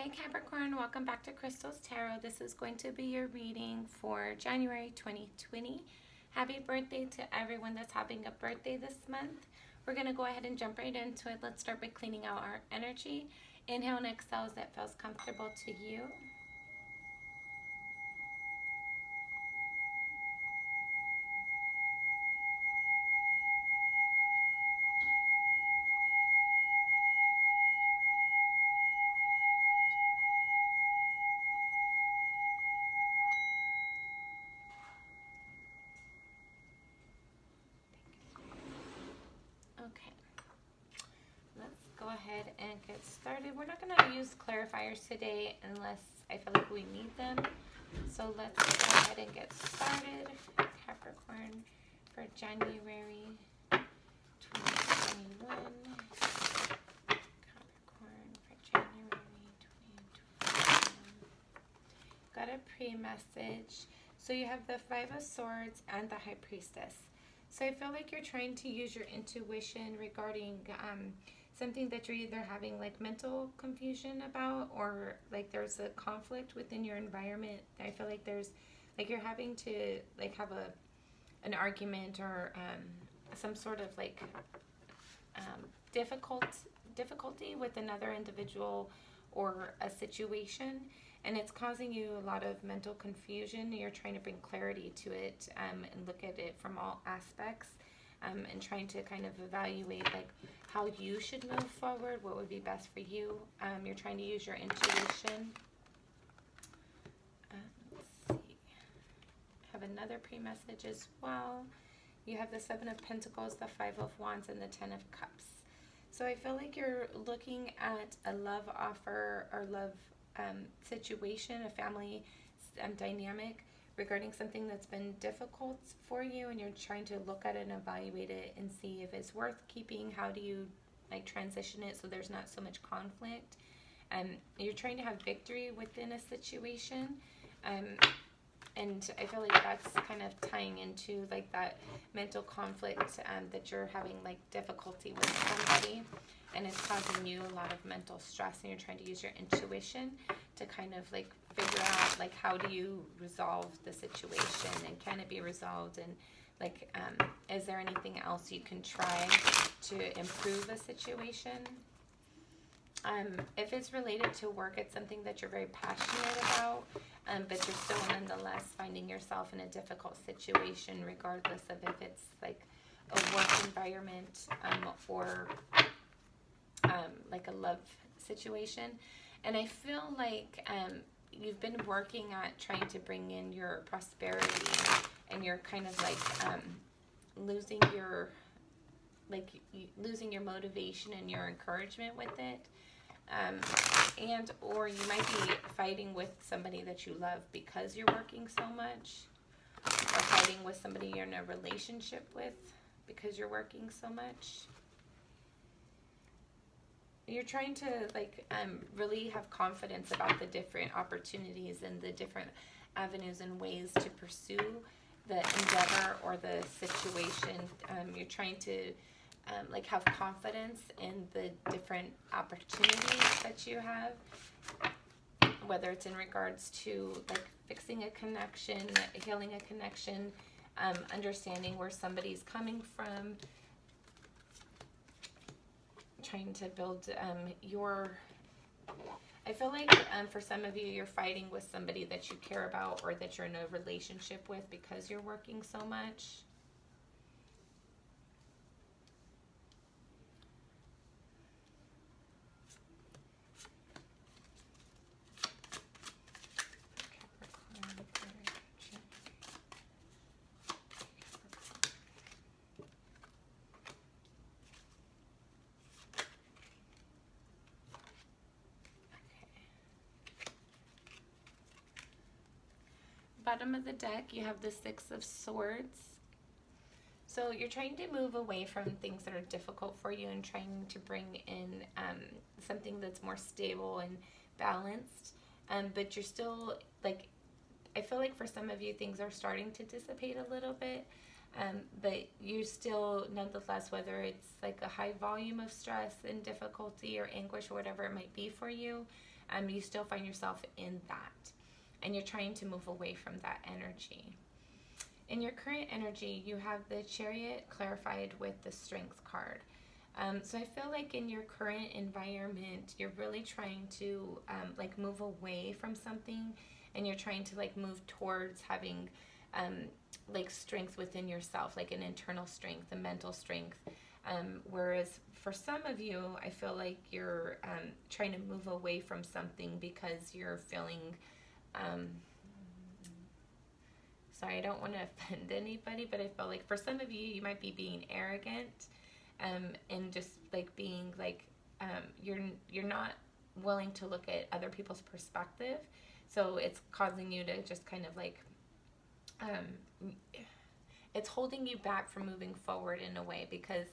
Hi Capricorn, welcome back to Crystal's Tarot. This is going to be your reading for January 2020. Happy birthday to everyone that's having a birthday this month. We're going to go ahead and jump right into it. Let's start by cleaning out our energy. Inhale and exhale as that feels comfortable to you. Okay, let's go ahead and get started. We're not going to use clarifiers today unless I feel like we need them. So let's go ahead and get started. Capricorn for January 2021. Capricorn for January 2021. Got a pre-message. So you have the Five of Swords and the High Priestess. So I feel like you're trying to use your intuition regarding something that you're either having like mental confusion about, or like there's a conflict within your environment. I feel like there's like you're having to like have an argument or some sort of like difficulty with another individual or a situation, and it's causing you a lot of mental confusion. You're trying to bring clarity to it and look at it from all aspects, and trying to kind of evaluate like how you should move forward, what would be best for you. You're trying to use your intuition. Let's see. I have another pre-message as well. You have the Seven of Pentacles, the Five of Wands, and the Ten of Cups. So I feel like you're looking at a love offer or love situation, a family dynamic regarding something that's been difficult for you, and you're trying to look at it and evaluate it and see if it's worth keeping. How do you like transition it so there's not so much conflict? You're trying to have victory within a situation, and I feel like that's kind of tying into like that mental conflict that you're having like difficulty with somebody, and it's causing you a lot of mental stress, and you're trying to use your intuition to kind of like figure out like how do you resolve the situation, and can it be resolved, and like is there anything else you can try to improve a situation? If it's related to work, it's something that you're very passionate about, but you're still nonetheless finding yourself in a difficult situation, regardless of if it's like a work environment or like a love situation. And I feel like you've been working at trying to bring in your prosperity, and you're kind of like losing your motivation and your encouragement with it. And or you might be fighting with somebody that you love because you're working so much, or fighting with somebody you're in a relationship with because you're working so much. You're trying to like really have confidence about the different opportunities and the different avenues and ways to pursue the endeavor or the situation. You're trying to like have confidence in the different opportunities that you have, whether it's in regards to like fixing a connection, healing a connection, understanding where somebody's coming from, trying to build I feel like for some of you, you're fighting with somebody that you care about or that you're in a relationship with because you're working so much. Bottom of the deck, you have the Six of Swords. So you're trying to move away from things that are difficult for you and trying to bring in something that's more stable and balanced. But you're still like, I feel like for some of you things are starting to dissipate a little bit. But you still, nonetheless, whether it's like a high volume of stress and difficulty or anguish or whatever it might be for you, you still find yourself in that. And you're trying to move away from that energy. In your current energy, you have the Chariot clarified with the Strength card. So I feel like in your current environment, you're really trying to like move away from something, and you're trying to like move towards having like strength within yourself, like an internal strength, a mental strength. Whereas for some of you, I feel like you're trying to move away from something because you're feeling, sorry, I don't want to offend anybody, but I feel like for some of you, you might be being arrogant, and just like being like, you're not willing to look at other people's perspective. So it's causing you to just kind of like, it's holding you back from moving forward in a way because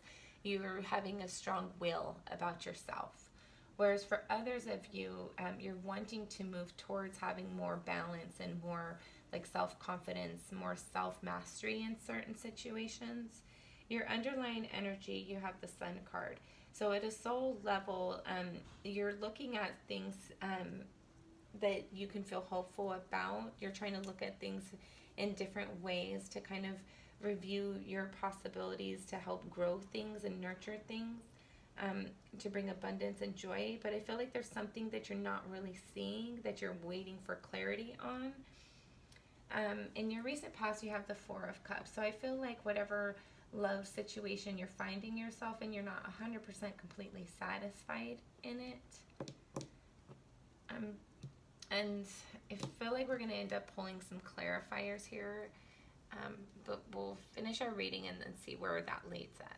you're having a strong will about yourself. Whereas for others of you, you're wanting to move towards having more balance and more like self-confidence, more self-mastery in certain situations. Your underlying energy, you have the Sun card. So at a soul level, you're looking at things that you can feel hopeful about. You're trying to look at things in different ways to kind of review your possibilities to help grow things and nurture things, to bring abundance and joy. But I feel like there's something that you're not really seeing, that you're waiting for clarity on. In your recent past, you have the Four of Cups. So I feel like whatever love situation you're finding yourself in, you're not 100% completely satisfied in it. And I feel like we're going to end up pulling some clarifiers here, but we'll finish our reading and then see where that leads us.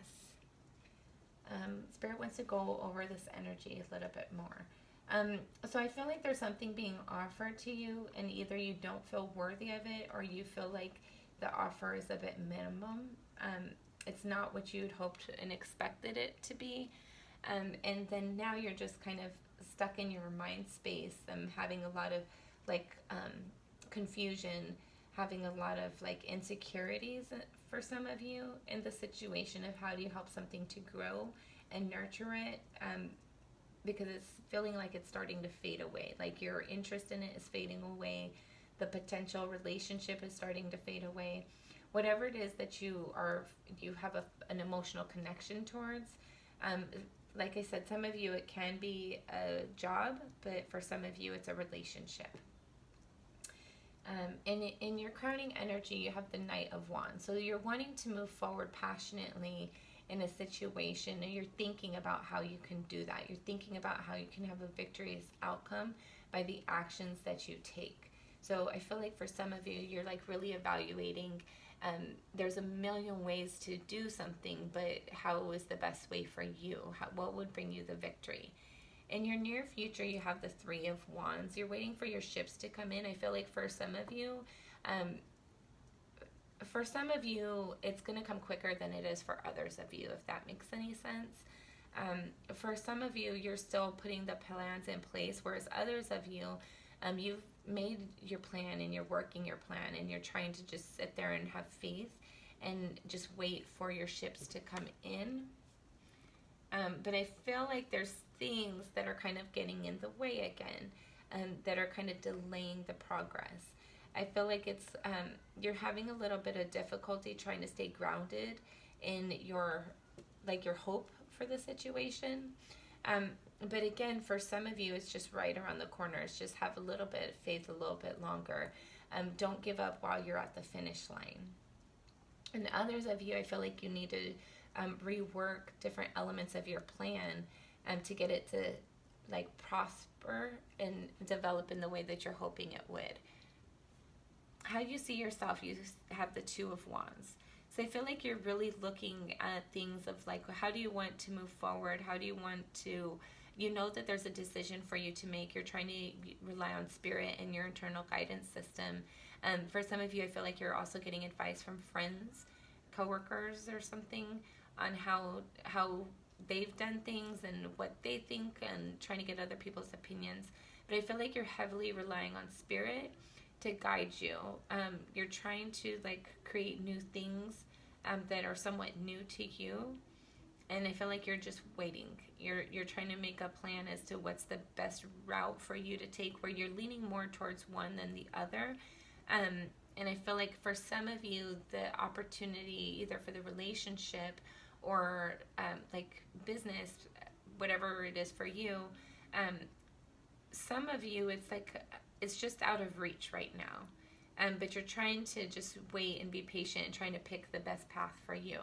Spirit wants to go over this energy a little bit more. So I feel like there's something being offered to you, and either you don't feel worthy of it, or you feel like the offer is a bit minimum. It's not what you'd hoped and expected it to be. And then now you're just kind of stuck in your mind space, having a lot of like confusion, having a lot of like insecurities for some of you in the situation of how do you help something to grow and nurture it, because it's feeling like it's starting to fade away, like your interest in it is fading away, the potential relationship is starting to fade away. Whatever it is that you have an emotional connection towards, like I said, some of you it can be a job, but for some of you it's a relationship. In your crowning energy, you have the Knight of Wands. So you're wanting to move forward passionately in a situation, and you're thinking about how you can do that. You're thinking about how you can have a victorious outcome by the actions that you take. So I feel like for some of you, you're like really evaluating, there's a million ways to do something, but how is the best way for you? What would bring you the victory? In your near future, you have the Three of Wands. You're waiting for your ships to come in. I feel like for some of you, it's going to come quicker than it is for others of you, if that makes any sense. For some of you, you're still putting the plans in place, whereas others of you, you've made your plan and you're working your plan and you're trying to just sit there and have faith and just wait for your ships to come in. But I feel like there's things that are kind of getting in the way again, that are kind of delaying the progress. I feel like it's you're having a little bit of difficulty trying to stay grounded in your hope for the situation. But again, for some of you, it's just right around the corner. It's just have a little bit of faith, a little bit longer. Don't give up while you're at the finish line. And others of you, I feel like you need to rework different elements of your plan to get it to like prosper and develop in the way that you're hoping it would. How you see yourself, you have the Two of Wands. So I feel like you're really looking at things of like, how do you want to move forward? How do you want to, you know that there's a decision for you to make. You're trying to rely on spirit and your internal guidance system. For some of you, I feel like you're also getting advice from friends, coworkers or something on how they've done things and what they think, and trying to get other people's opinions. But I feel like you're heavily relying on spirit to guide you. You're trying to like create new things that are somewhat new to you. And I feel like you're just waiting. You're trying to make a plan as to what's the best route for you to take, where you're leaning more towards one than the other. And I feel like for some of you, the opportunity, either for the relationship or like business, whatever it is for you, some of you, it's like it's just out of reach right now. But you're trying to just wait and be patient and trying to pick the best path for you.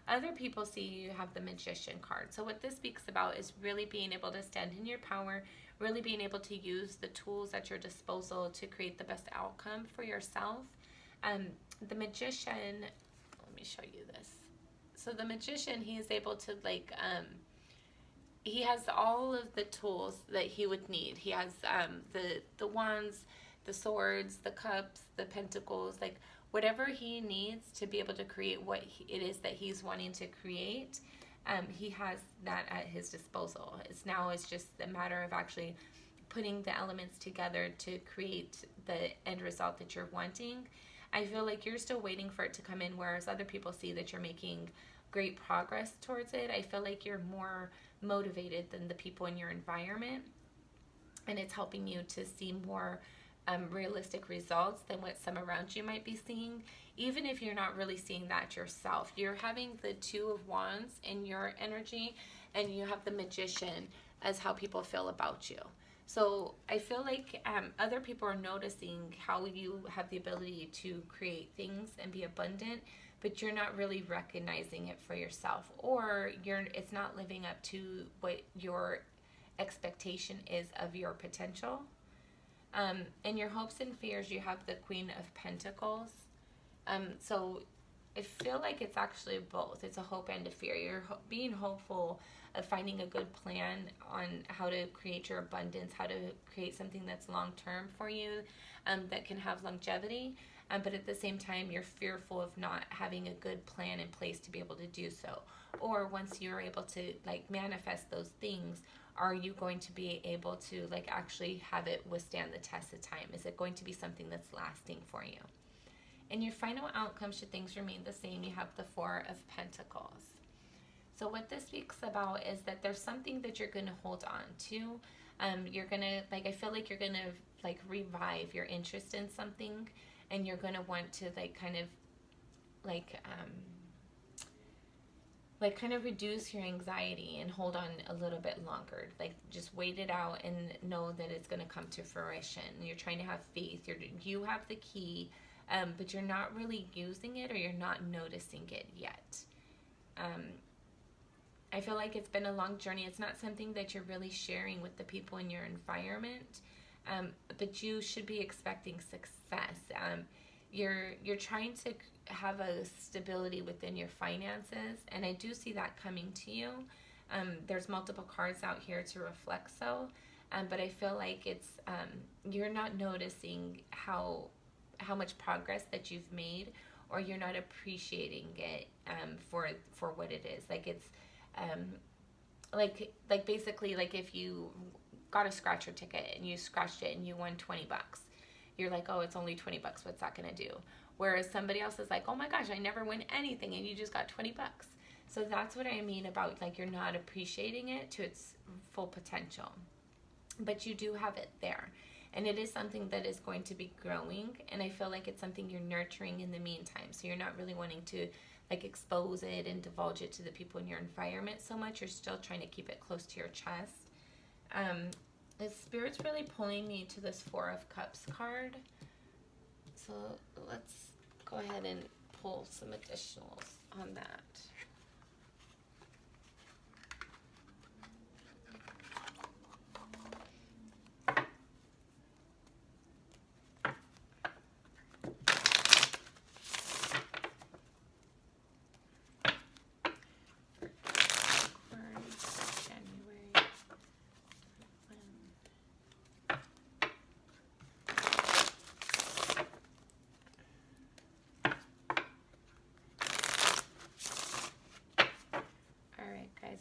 Other people see you have the Magician card. So what this speaks about is really being able to stand in your power, really being able to use the tools at your disposal to create the best outcome for yourself. The Magician, let me show you this. So the Magician, he is able to like, he has all of the tools that he would need. He has the wands, the swords, the cups, the pentacles, like whatever he needs to be able to create what it is that he's wanting to create. He has that at his disposal. It's just a matter of actually putting the elements together to create the end result that you're wanting. I feel like you're still waiting for it to come in, whereas other people see that you're making great progress towards it. I feel like you're more motivated than the people in your environment, and it's helping you to see more realistic results than what some around you might be seeing, even if you're not really seeing that yourself. You're having the Two of Wands in your energy, and you have the Magician as how people feel about you. So I feel like other people are noticing how you have the ability to create things and be abundant, but you're not really recognizing it for yourself, or it's not living up to what your expectation is of your potential. In your hopes and fears, you have the Queen of Pentacles. So I feel like it's actually both. It's a hope and a fear. You're being hopeful of finding a good plan on how to create your abundance, how to create something that's long-term for you, that can have longevity. But at the same time, you're fearful of not having a good plan in place to be able to do so. Or once you're able to like manifest those things, are you going to be able to like actually have it withstand the test of time? Is it going to be something that's lasting for you? In your final outcome, should things remain the same, you have the Four of Pentacles. So what this speaks about is that there's something that you're going to hold on to. You're going to, like, I feel like you're going to like revive your interest in something, and you're going to want to like kind of reduce your anxiety and hold on a little bit longer. Like just wait it out and know that it's going to come to fruition. You're trying to have faith. You have the key, but you're not really using it, or you're not noticing it yet. I feel like it's been a long journey. It's not something that you're really sharing with the people in your environment, but you should be expecting success. You're trying to have a stability within your finances, and I do see that coming to you. There's multiple cards out here to reflect so, but I feel like it's you're not noticing how much progress that you've made, or you're not appreciating it for what it is. Like it's like basically like if you got a scratcher ticket and you scratched it and you won $20, you're like, oh, it's only $20. What's that gonna do? Whereas somebody else is like, oh my gosh, I never win anything, and you just got $20. So that's what I mean about like you're not appreciating it to its full potential. But you do have it there. And it is something that is going to be growing, and I feel like it's something you're nurturing in the meantime. So you're not really wanting to like expose it and divulge it to the people in your environment so much. You're still trying to keep it close to your chest. The Spirit's really pulling me to this Four of Cups card. So let's go ahead and pull some additionals on that.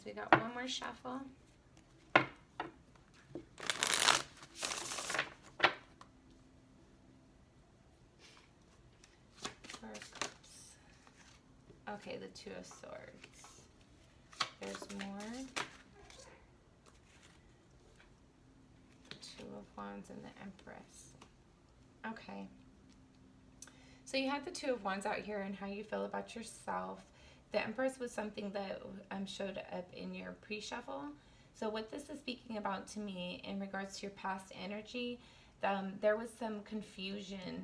We got one more shuffle. Four of Cups. Okay, the Two of Swords. There's more. Two of Wands and the Empress. Okay. So you had the Two of Wands out here and how you feel about yourself. The Empress was something that showed up in your pre-shuffle. So what this is speaking about to me in regards to your past energy, there was some confusion.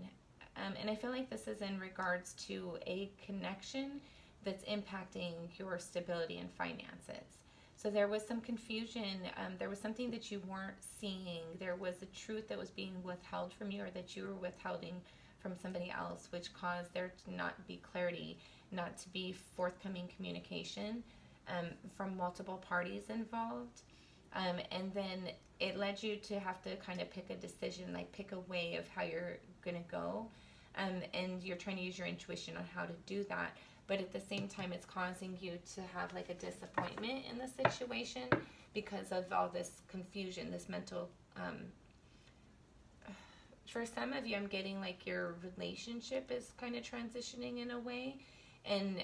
And I feel like this is in regards to a connection that's impacting your stability and finances. So there was some confusion. There was something that you weren't seeing. There was a truth that was being withheld from you, or that you were withholding from somebody else, which caused there to not be clarity, not to be forthcoming communication from multiple parties involved. And then it led you to have to kind of pick a decision, like pick a way of how you're going to go. And you're trying to use your intuition on how to do that. But at the same time, it's causing you to have like a disappointment in the situation because of all this confusion, this mental... for some of you, I'm getting like your relationship is kind of transitioning in a way. And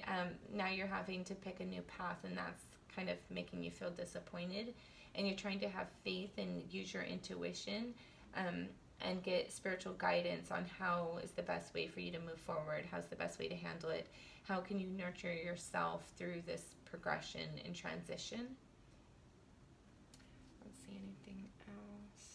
now you're having to pick a new path, and that's kind of making you feel disappointed. And you're trying to have faith and use your intuition and get spiritual guidance on how is the best way for you to move forward. How's the best way to handle it? How can you nurture yourself through this progression and transition? Let's see anything else.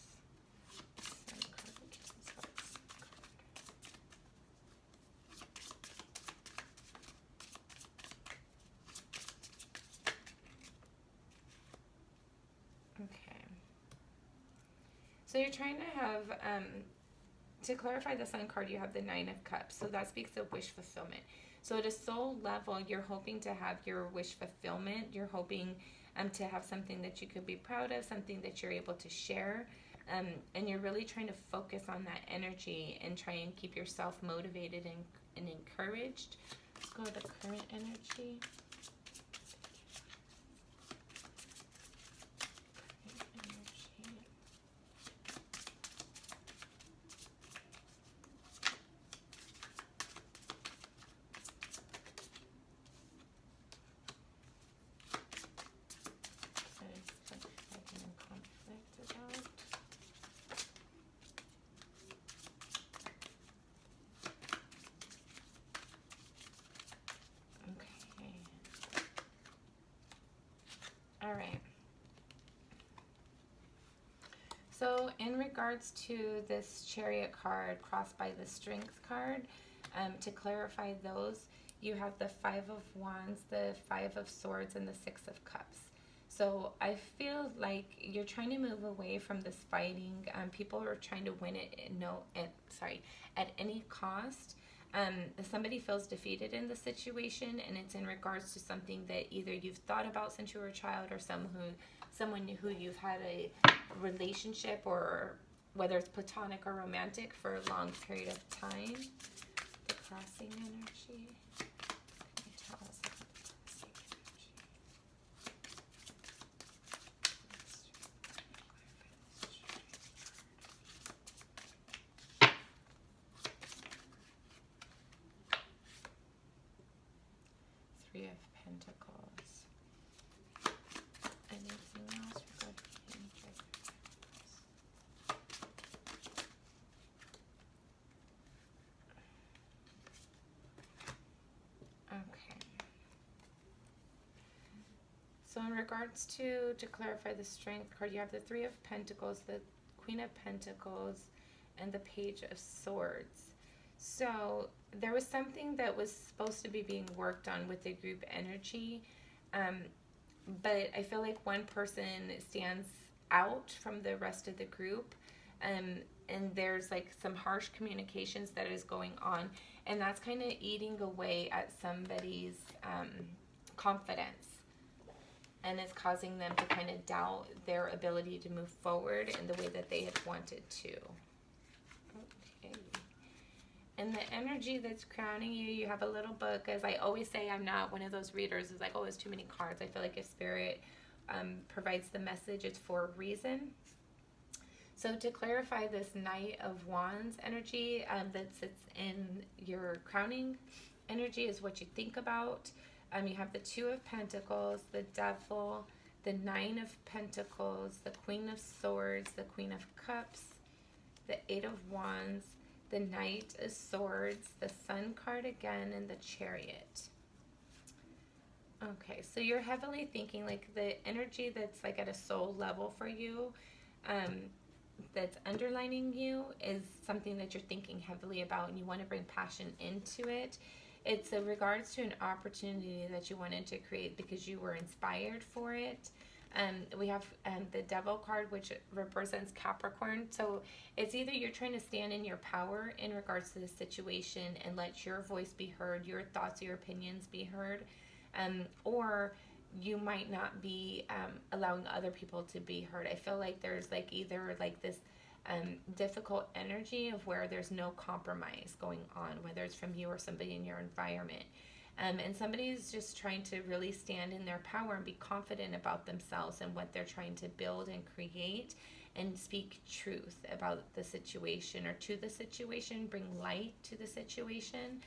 Okay. So you're trying to have, to clarify the Sun card, you have the Nine of Cups. So that speaks of wish fulfillment. So at a soul level, you're hoping to have your wish fulfillment. You're hoping to have something that you could be proud of, something that you're able to share. And you're really trying to focus on that energy and try and keep yourself motivated and encouraged. Let's go to the current energy. All right. So in regards to this Chariot card crossed by the Strength card, to clarify those, you have the Five of Wands, the Five of Swords, and the Six of Cups. So I feel like you're trying to move away from this fighting. People are trying to win it at any cost. Somebody feels defeated in the situation, and it's in regards to something that either you've thought about since you were a child, or someone who you've had a relationship, or whether it's platonic or romantic, for a long period of time. The crossing energy. Can you tell us about the crossing energy? Three of Pentacles. Anything else regarding okay. So in regards to clarify the Strength card, you have the Three of Pentacles, the Queen of Pentacles, and the Page of Swords. So there was something that was supposed to be being worked on with the group energy, but I feel like one person stands out from the rest of the group, and there's like some harsh communications that is going on, and that's kind of eating away at somebody's confidence, and it's causing them to kind of doubt their ability to move forward in the way that they had wanted to. Okay. And the energy that's crowning you, you have a little book. As I always say, I'm not one of those readers who's like, oh, it's too many cards. I feel like if Spirit provides the message, it's for a reason. So to clarify this Knight of Wands energy that sits in your crowning energy is what you think about. You have the Two of Pentacles, the Devil, the Nine of Pentacles, the Queen of Swords, the Queen of Cups, the Eight of Wands, the Knight of Swords, the Sun card again, and the Chariot. Okay, so you're heavily thinking like the energy that's like at a soul level for you, that's underlining you, is something that you're thinking heavily about and you want to bring passion into it. It's in regards to an opportunity that you wanted to create because you were inspired for it. We have the Devil card, which represents Capricorn. So it's either you're trying to stand in your power in regards to the situation and let your voice be heard, your thoughts, your opinions be heard, or you might not be allowing other people to be heard. I feel like there's like either like this difficult energy of where there's no compromise going on, whether it's from you or somebody in your environment. And somebody's just trying to really stand in their power and be confident about themselves and what they're trying to build and create, and speak truth about the situation or to the situation, bring light to the situation.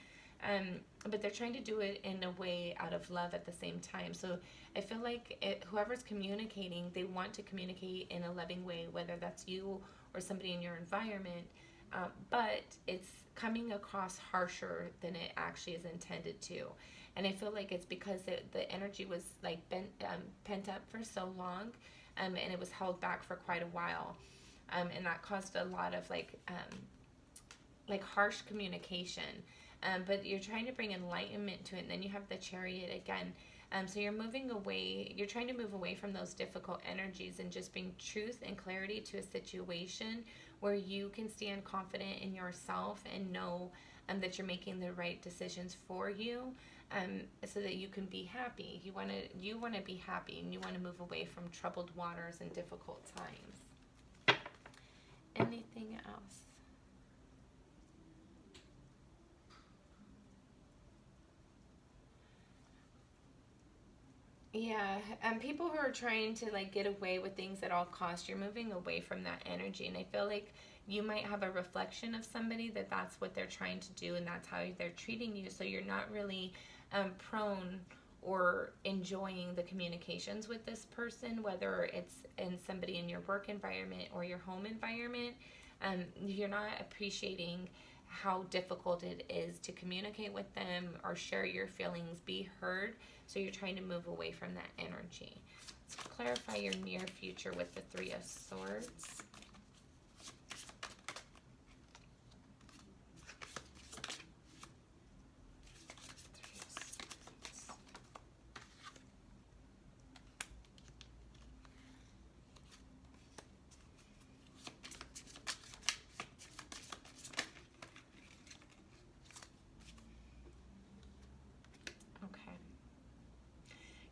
But they're trying to do it in a way out of love at the same time. So I feel like whoever's communicating, they want to communicate in a loving way, whether that's you or somebody in your environment, but it's coming across harsher than it actually is intended to. And I feel like it's because the energy was like pent up for so long, and it was held back for quite a while, and that caused a lot of like harsh communication. But you're trying to bring enlightenment to it. And then you have the Chariot again. So you're moving away. You're trying to move away from those difficult energies and just bring truth and clarity to a situation where you can stand confident in yourself and know that you're making the right decisions for you, so that you can be happy. You want to be happy, and you want to move away from troubled waters and difficult times. Anything else? Yeah, people who are trying to like get away with things at all costs, you're moving away from that energy. And I feel like you might have a reflection of somebody that's what they're trying to do, and that's how they're treating you. So you're not really prone or enjoying the communications with this person, whether it's in somebody in your work environment or your home environment. You're not appreciating how difficult it is to communicate with them or share your feelings, be heard. So you're trying to move away from that energy. Let's clarify your near future with the Three of Swords.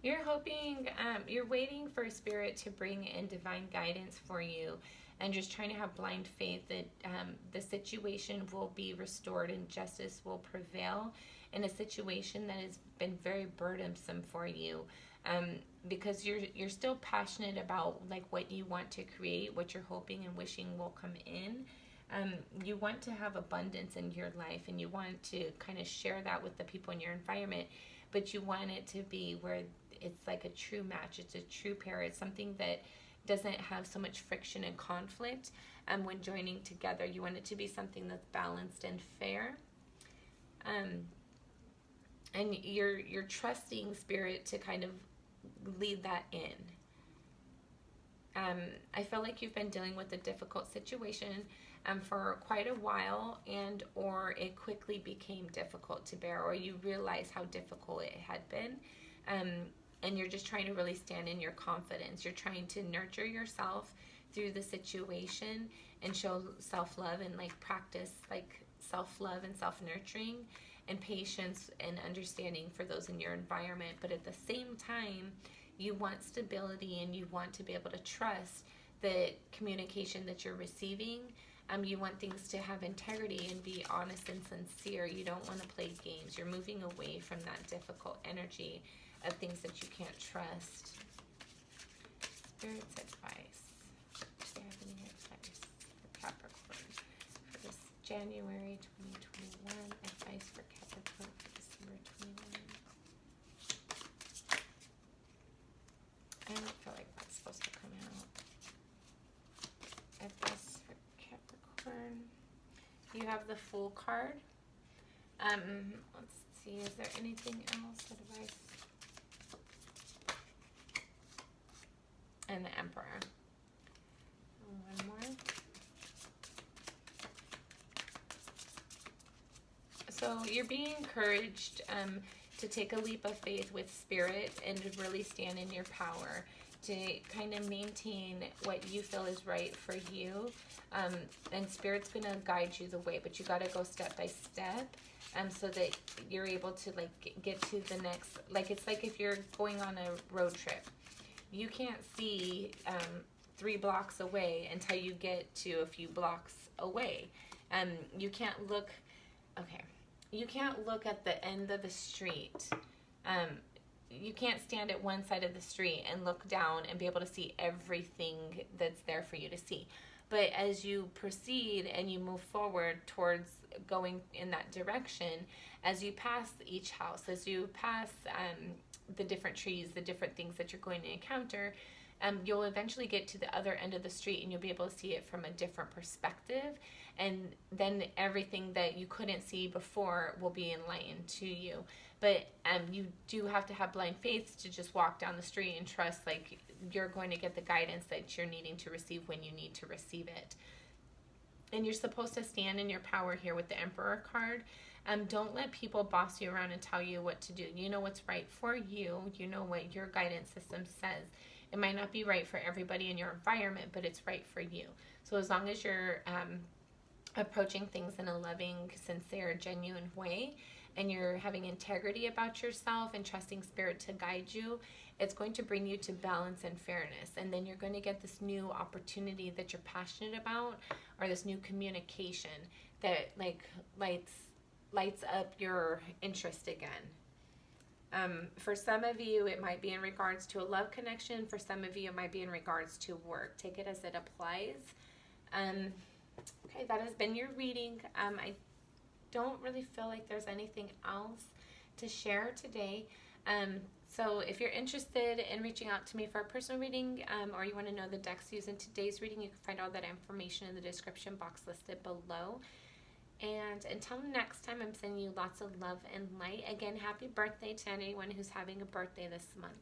You're hoping, you're waiting for Spirit to bring in divine guidance for you, and just trying to have blind faith that the situation will be restored and justice will prevail in a situation that has been very burdensome for you, because you're still passionate about like what you want to create, what you're hoping and wishing will come in. You want to have abundance in your life, and you want to kind of share that with the people in your environment, but you want it to be where it's like a true match. It's a true pair. It's something that doesn't have so much friction and conflict when joining together. You want it to be something that's balanced and fair. And you're trusting Spirit to kind of lead that in. I feel like you've been dealing with a difficult situation for quite a while, and or it quickly became difficult to bear, or you realize how difficult it had been. And you're just trying to really stand in your confidence. You're trying to nurture yourself through the situation and show self-love and like practice like self-love and self-nurturing and patience and understanding for those in your environment. But at the same time, you want stability, and you want to be able to trust the communication that you're receiving. You want things to have integrity and be honest and sincere. You don't want to play games. You're moving away from that difficult energy of things that you can't trust. Spirit's advice. Do you have any advice for Capricorn for this January 2021? Advice for Capricorn for December 21. You have the Fool card. Let's see, is there anything else? Advice? And the Emperor. One more. So you're being encouraged to take a leap of faith with spirit and to really stand in your power, to kind of maintain what you feel is right for you. And spirit's going to guide you the way, but you got to go step by step so that you're able to like get to the next, like it's like if you're going on a road trip. You can't see 3 blocks away until you get to a few blocks away. You can't look, okay. You can't look at the end of the street. You can't stand at one side of the street and look down and be able to see everything that's there for you to see. But as you proceed and you move forward towards going in that direction, as you pass each house, as you pass the different trees, the different things that you're going to encounter, you'll eventually get to the other end of the street and you'll be able to see it from a different perspective. And then everything that you couldn't see before will be enlightened to you. But you do have to have blind faith to just walk down the street and trust like you're going to get the guidance that you're needing to receive when you need to receive it. And you're supposed to stand in your power here with the Emperor card. Don't let people boss you around and tell you what to do. You know what's right for you. You know what your guidance system says. It might not be right for everybody in your environment, but it's right for you. So as long as you're approaching things in a loving, sincere, genuine way, and you're having integrity about yourself and trusting spirit to guide you, it's going to bring you to balance and fairness. And then you're going to get this new opportunity that you're passionate about, or this new communication that like lights up your interest again. For some of you, it might be in regards to a love connection. For some of you, it might be in regards to work. Take it as it applies. Okay, that has been your reading. I don't really feel like there's anything else to share today. So if you're interested in reaching out to me for a personal reading, or you want to know the decks used in today's reading, you can find all that information in the description box listed below. And until next time, I'm sending you lots of love and light. Again, happy birthday to anyone who's having a birthday this month.